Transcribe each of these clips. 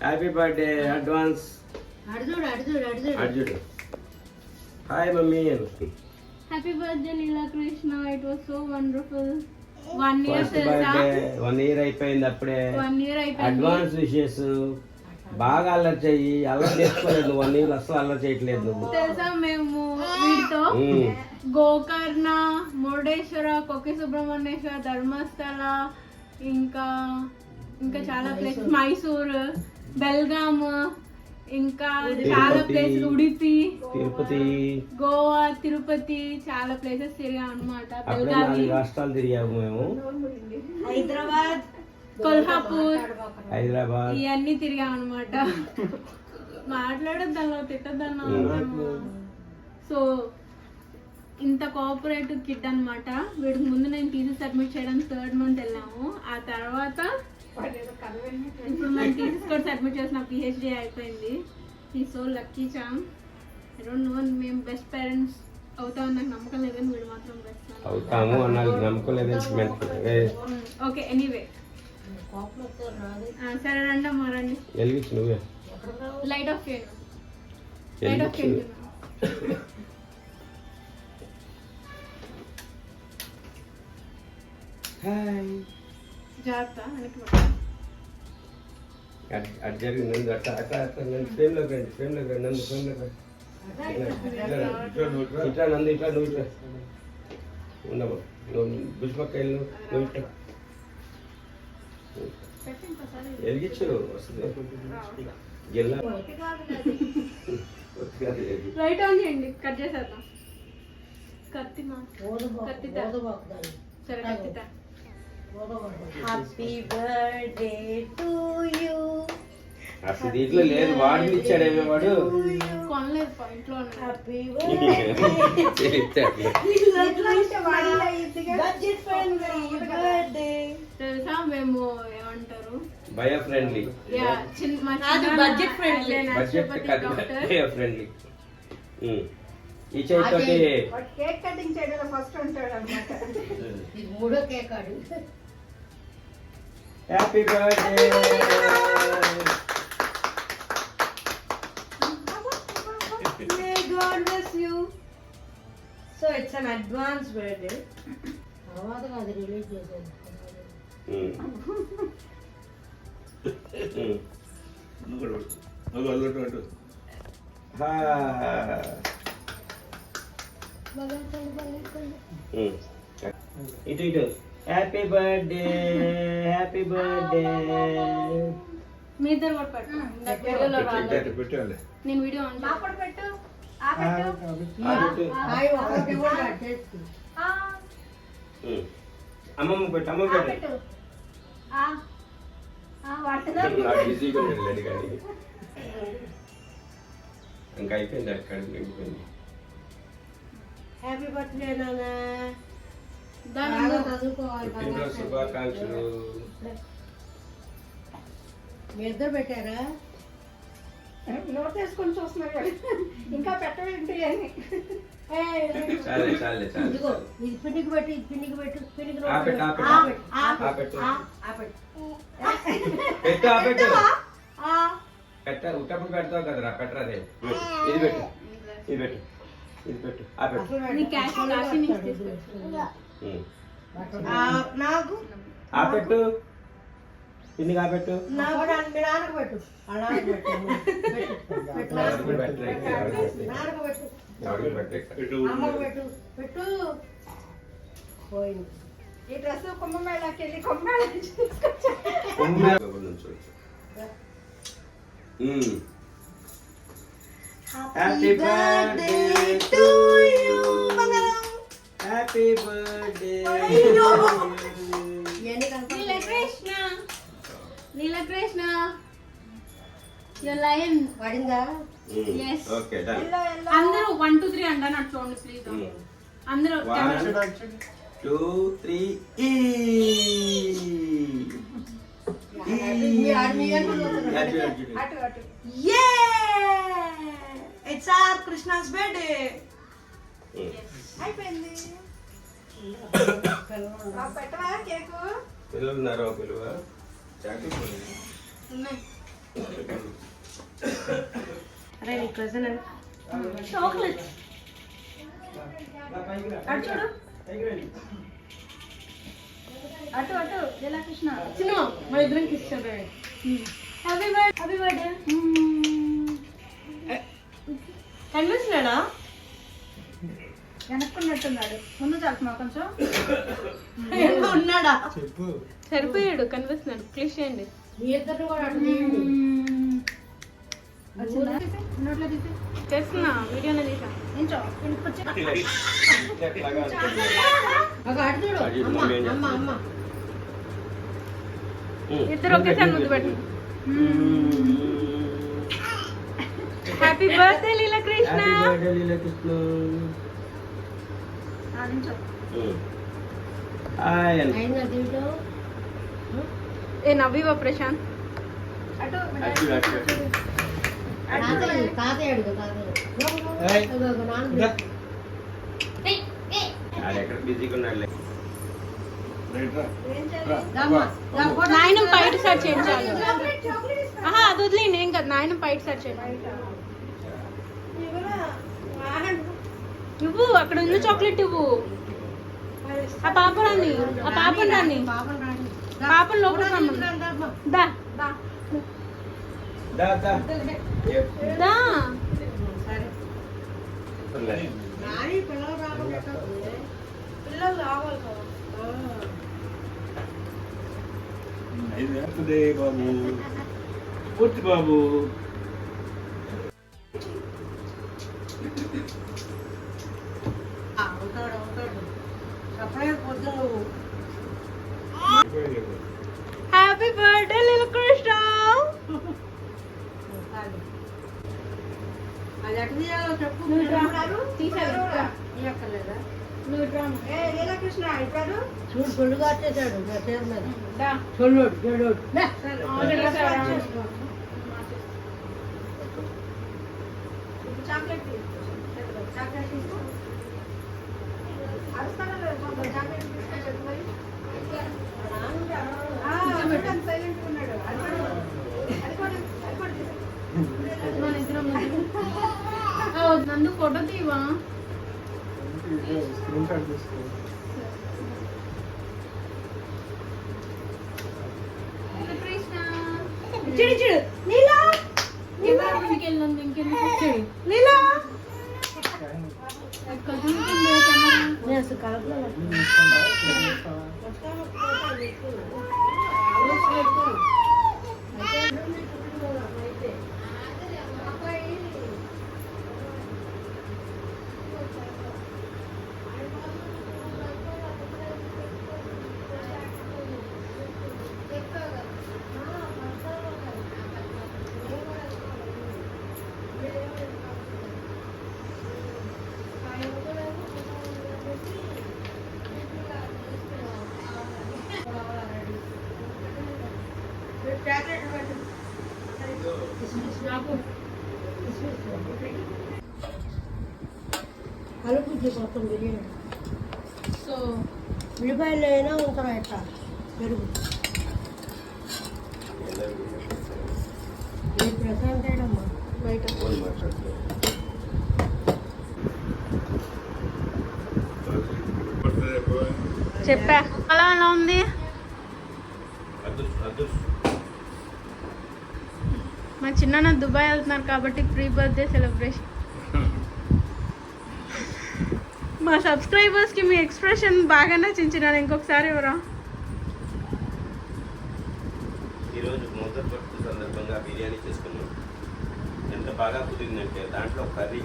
Happy birthday advance. అర్జుడు hi mummy. Happy birthday Neela Krishna. It was so wonderful. 1 year first birthday 1 year అయిపోయింది అప్పుడే. 1 year అయిపోయింది. Advance wishes. బాగా అల్లరి చెయ్యి. అల్లరి చేసుకోలేదు 1 year అసలు అల్లరి చేయట్లేదు నువ్వు తెలుసా. మేము వీటితో గోకర్ణ, మురుడేశ్వర, కొక్కి సుబ్రహ్మణ్యేశ్వర, ధర్మస్థల, ఇంకా ఇంకా చాలా ప్లేసెస్, మైసూర్, బెల్గామ్, ఇంకా చాలా ప్లేసెస్, ఉడిపి, తిరుపతి, గోవా, తిరుపతి, చాలా ప్లేసెస్ తిరిగాం అనమాట. 4 రాష్ట్రాలు తిరిగాము మేము. హైదరాబాద్, కొల్హాపూర్, హైదరాబాద్ ఇవన్నీ తిరిగాం అనమాట. మాట్లాడొద్దన్నా, తిట్టద్దన్నా. సో ఇంత కోఆపరేటివ్ కిడ్ అనమాట. వీడికి ముందు నేను థీసిస్ సబ్మిట్ చేయడానికి 3rd month వెళ్ళాము. ఆ తర్వాత ఇప్పుడు మనం థీసిస్ కూడా సబ్మిట్ చేసిన PhD అయిపోయింది. ఈ so lucky charm. I don't know, మేము బెస్ట్ పేరెంట్స్ అవుతామని నాకు నమ్మకం లేదు, కానీ వీడు మాత్రం బెస్ట్ అవుతాము అన్నది నమ్మకం లేదు. ఓకే ఎనీవే సరే రండి అమ్మా రండి. వెలిగించు నువ్వే. లైట్ ఆఫ్ చేయండి. లైట్ ఆఫ్ చేయండి. హాయ్. జాగ్రత్త అటు జరిగింది. అట్లా అట్లా అట్లా నన్ను ఫ్రేమ్లోకి రండి. ఫ్రేమ్లోకి రండి. నన్ను ఫ్రేమ్లోకి రండి. ఇట్లా నందు ఇట్లా నువ్వు ఇట్లా ఉండమ్మా. నువ్వు బుజ్జిపక్క వెళ్ళు. నువ్వు ఇట్లా వెలిగించు వస్తుంది. గిల్ల లైట్ ఆన్ చేయండి. కట్ చేసేద్దాం. కత్తి సరే కత్తిత. Happy birthday to you. అసలు దీంట్లో లేదు. వాడు ఇచ్చాడేమో వాడు. కొనలేదు ఇంట్లో. Happy birthday. తెలుసా మేము ఏమంటారు, bio friendly. Budget friendly. Bio friendly. ఈ చేతితోటి కేక్ కటింగ్ చేయడం ఫస్ట్ ఉంటాడు అన్నమాట. ఇది 3వ కేక్ ఆడు. Happy birthday. May God bless you. So it's an advance birthday. తర్వాత అది రిలీజ్ చేశాను. ఇటు ఇటు. Happy birthday. Happy birthday. మీ ఇద్దరు కూడా పెట్టు. పెట్టాలి. నేను వీడియో ఆన్ పెట్టు. అమ్మమ్మ పెట్టు. అమ్మ పెట్టు. ఇంకా అయిపోయింది. అక్కడ అయిపోయింది. హ్యాపీ బర్త్డే నాన్న. పుట్టినరోజు శుభాకాంక్షలు. మీ ఇద్దరు పెట్టారా? నోట్ వేసుకొని చూస్తున్నారు. ఇంకా పెట్టవేంటి అని. చాలే చాలే చాలే. ఇది పిండికి పెట్టు. ఇది పిండికి పెట్టు. పిండికి పెట్టు. పెట్ట ఉట్టప్పుడు పెడతావు కదరా. పెట్టరాదే. ఇది పెట్టు. ఇది పెట్టు. ఇది పెట్టు. నాకు పెట్టు. ఇన్ని కాబెట్టు. నాకు మీ నాన్నకు పెట్టు. అమ్మకు పెట్టు. పెట్టు. పోయింది. ఈ డ్రెస్ కుంభమేళకి వెళ్ళి Kumbhamela happy birthday to you. Happy birthday. Neelakrishna. Neelakrishna your lion పడిందా? yes okay done. అందరూ 1 2 3 అంటాను. అటు చూడండి ప్లీజ్. అందరూ 1 2 3 ఈ. It's our Krishna's birthday. అయిపోయింది. పెట్టవా కేకు? పిల్లలు ఉన్నారో పిలువ. ఉన్నాయి. present and chocolates. అటు చూడు అటు లీలాకృష్ణ చిన్న మన ఇద్దరం కిస్ చేద్దాం. హ్యాపీ బర్త్డే కనిపిస్తున్నాడా? వెనక్కున్నట్టున్నాడు. ముందు చాలుమా కొంచెం ఉన్నాడా? సరిపోయాడు, కనిపిస్తున్నాడు. క్లిక్ చేయండి. మీ ఇద్దరు కూడా అటు తీయండి. నోట్లో తీసి చేస్తున్నా, వీడియోనే తీసా. నించో ఒక అటు చూడు. అమ్మ అమ్మ ఇద్దరు ఒకేసారి ముద్దు పెట్టండి. Happy birthday Leelakrishna. అయిందా దీంట్లో? ఏ నవ్వివా ప్రశాంత్? తాతయ్య అడుగు బిజీగా ఉన్నాడులే. నాయన బయట సెర్చ్ చేయించాలి. ఆహా, అది వదిలేండి, ఏం కాదు. నాయన బయట సెర్చ్ చేయండి. ఇవ్వు, అక్కడ ఉన్న చాక్లెట్ ఇవ్వు. ఆ పాపరాన్ని పాపం లోపల దా దా దా దా. పిల్లలు రావాలి కదా. బాబు పూర్తి బాబు. ఉంటాడు సపరేట్ పొద్దు నువ్వు. Happy birthday Leelakrishna. అది ఎట్లా తీయాలో చెప్పు. తీయక్కర్లేదా? లీలాకృష్ణ ఇప్పుడు చూడు పొడుగా వచ్చేసాడు నా పేరు మీద. చాక్లెట్ చాక్లెట్ తీసుకో. నందు ఫోటో తీవా? చూడు నీలా ఇంటికి వెళ్ళింది. ఇంకెందుకు నీలా కెమెరా కలపలో కలుపు మొత్తం బిర్యానీ. సో ఉల్లిపాయలు అయినా ఉంటారా ఎట్లా పెరుగు ప్రశాంత్ అమ్మా బయట చెప్పా. అలా ఎలా ఉంది? మా చిన్న దుబాయ్ వెళ్తున్నారు కాబట్టి ప్రీ బర్త్డే సెలబ్రేషన్. మా సబ్స్క్రైబర్స్కి మీ ఎక్స్ప్రెషన్ బాగా నచ్చించినాను. ఇంకొకసారి ఎవరా? ఈరోజు మొదటి బర్త్ సందర్భంగా బిర్యానీ చేసుకున్నాం. ఎంత బాగా కుదిరిందంటే దాంట్లో కర్రీ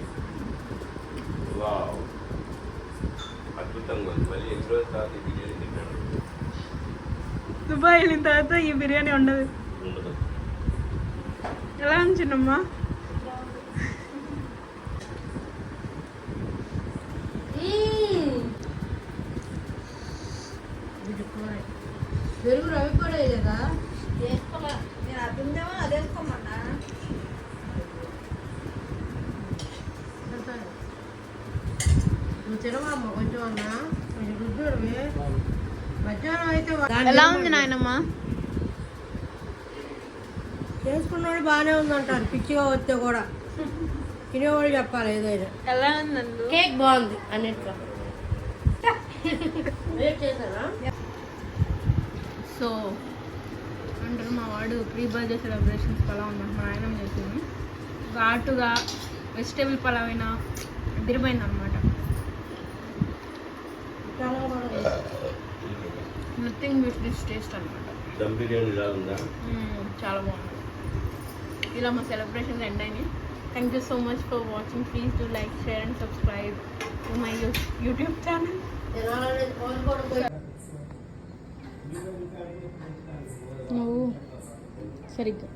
వావ్ అద్భుతంగా ఉంది. మళ్ళీ ఎన్ని రోజుల తర్వాత ఈ బిర్యానీ తిన్నాను. దుబాయ్ వెళ్ళిన తర్వాత ఈ బిర్యానీ ఉండదు. ఉండదు. ఎలా ఉంచినమ్మా? పెరుగు రవి కూడా లేదా వేసుకోలే, నేను అర్థందేమో అది వేసుకోమన్నా. నువ్వు తినవమ్మ కొంచెం అన్నా కొంచెం రుద్దుడివి. మధ్యాహ్నం అయితే ఎలా ఉంది నాయనమ్మ? చేసుకున్నాడు బాగానే ఉందంటారు పిచ్చిగా వస్తే కూడా. తినేవాళ్ళు చెప్పాలి ఏదైనా. ఎలా ఉంది కేక్ బాగుంది అన్నిటిగా. వెయిట్ చేశారా? సో అంటారు మా వాడు ప్రీ బర్త్డే సెలబ్రేషన్స్ పలావ్ అన్నమాట మా ఆయన చేసింది. ఘాటుగా వెజిటేబుల్ పలావ్ అయినా అదిరిపోయింది అనమాట. చాలా బాగుంది. నథింగ్ విత్ దిస్ టేస్ట్ అనమాట. దమ్ బిర్యానీ ఇలా ఉందా? చాలా బాగుంది. ఇలా మా సెలబ్రేషన్స్ ఎండ్ అయినాయి. Thank you so much for watching. Please do like, share and subscribe to my YouTube channel. తినాలనేది కోరుకోవడం పోయి నువ్వు సరిగ్గా